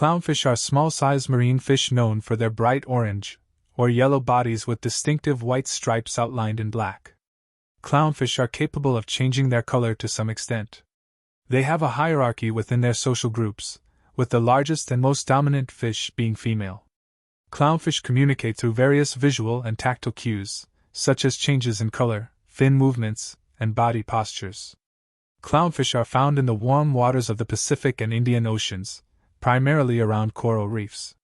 Clownfish are small-sized marine fish known for their bright orange or yellow bodies with distinctive white stripes outlined in black. Clownfish are capable of changing their color to some extent. They have a hierarchy within their social groups, with the largest and most dominant fish being female. Clownfish communicate through various visual and tactile cues, such as changes in color, fin movements, and body postures. Clownfish are found in the warm waters of the Pacific and Indian Oceans, primarily around coral reefs.